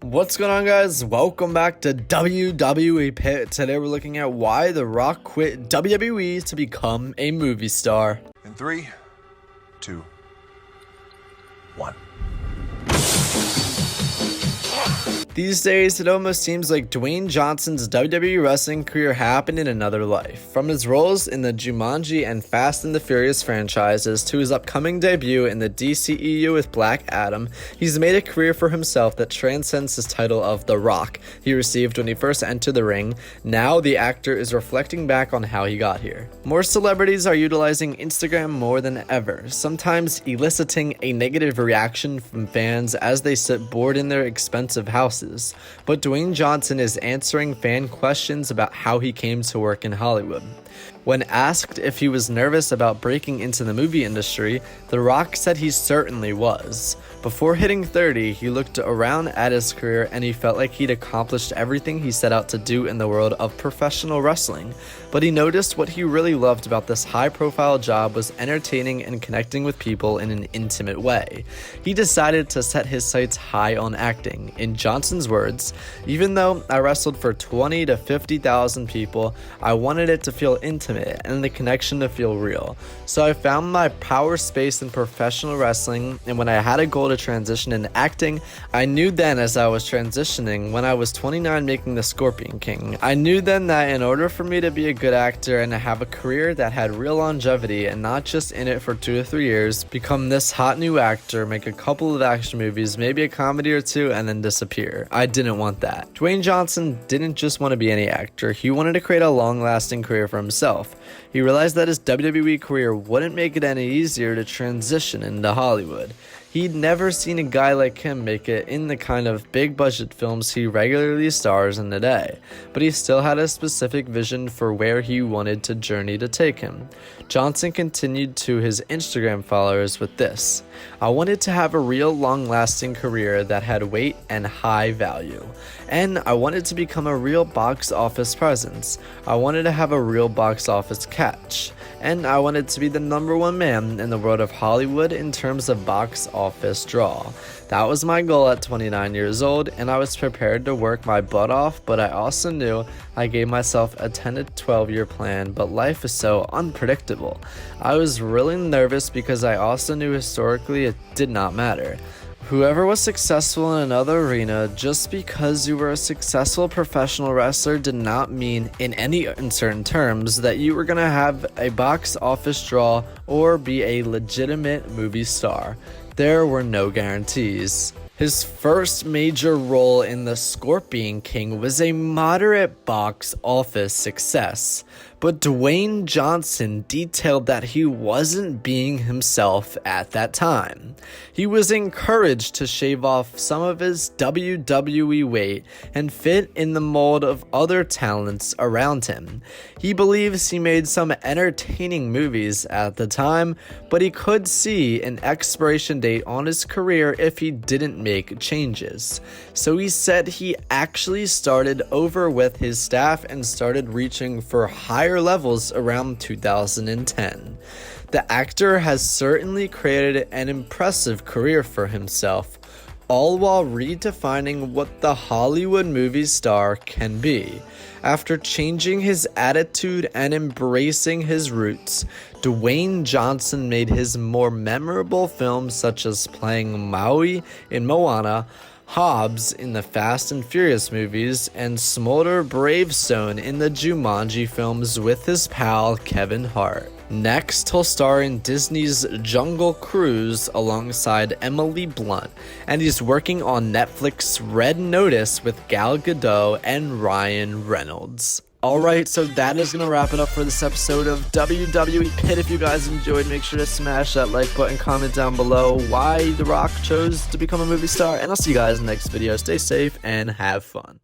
What's going on, guys? Welcome back to WWE Pit. Today we're looking at why The Rock quit WWE to become a movie star. In 3, 2, 1. These days, it almost seems like Dwayne Johnson's WWE wrestling career happened in another life. From his roles in the Jumanji and Fast and the Furious franchises to his upcoming debut in the DCEU with Black Adam, he's made a career for himself that transcends his title of The Rock he received when he first entered the ring. Now, the actor is reflecting back on how he got here. More celebrities are utilizing Instagram more than ever, sometimes eliciting a negative reaction from fans as they sit bored in their expensive houses. But Dwayne Johnson is answering fan questions about how he came to work in Hollywood. When asked if he was nervous about breaking into the movie industry, The Rock said he certainly was. Before hitting 30, he looked around at his career and he felt like he'd accomplished everything he set out to do in the world of professional wrestling. But he noticed what he really loved about this high-profile job was entertaining and connecting with people in an intimate way. He decided to set his sights high on acting. In Johnson's words, "Even though I wrestled for 20 to 50,000 people, I wanted it to feel intimate and the connection to feel real. So I found my power space in professional wrestling, and when I had a goal to transition into acting, I knew then as I was transitioning when I was 29 making the Scorpion King. I knew then that in order for me to be a good actor and to have a career that had real longevity and not just in it for 2 to 3 years, become this hot new actor, make a couple of action movies, maybe a comedy or two, and then disappear. I didn't want that." Dwayne Johnson didn't just want to be any actor, he wanted to create a long-lasting career for himself. He realized that his WWE career wouldn't make it any easier to transition into Hollywood. He'd never seen a guy like him make it in the kind of big budget films he regularly stars in today, but he still had a specific vision for where he wanted to journey to take him. Johnson continued to his Instagram followers with this: "I wanted to have a real long-lasting career that had weight and high value. And I wanted to become a real box office presence. I wanted to have a real box office catch. And I wanted to be the #1 man in the world of Hollywood in terms of box office draw. That was my goal at 29 years old, and I was prepared to work my butt off, but I also knew I gave myself a 10 to 12-year plan, but life is so unpredictable. I was really nervous because I also knew historically it did not matter. Whoever was successful in another arena, just because you were a successful professional wrestler did not mean, in any uncertain terms, that you were going to have a box office draw or be a legitimate movie star. There were no guarantees." His first major role in The Scorpion King was a moderate box office success, but Dwayne Johnson detailed that he wasn't being himself at that time. He was encouraged to shave off some of his WWE weight and fit in the mold of other talents around him. He believes he made some entertaining movies at the time, but he could see an expiration date on his career if he didn't make changes. So he said he actually started over with his staff and started reaching for higher levels around 2010. The actor has certainly created an impressive career for himself, all while redefining what the Hollywood movie star can be. After changing his attitude and embracing his roots, Dwayne Johnson made his more memorable films such as playing Maui in Moana, Hobbs in the Fast and Furious movies, and Smolder Bravestone in the Jumanji films with his pal Kevin Hart. Next, he'll star in Disney's Jungle Cruise alongside Emily Blunt, and he's working on Netflix's Red Notice with Gal Gadot and Ryan Reynolds. Alright, so that is going to wrap it up for this episode of WWE Pit. If you guys enjoyed, make sure to smash that like button, comment down below why The Rock chose to become a movie star, and I'll see you guys in the next video. Stay safe and have fun.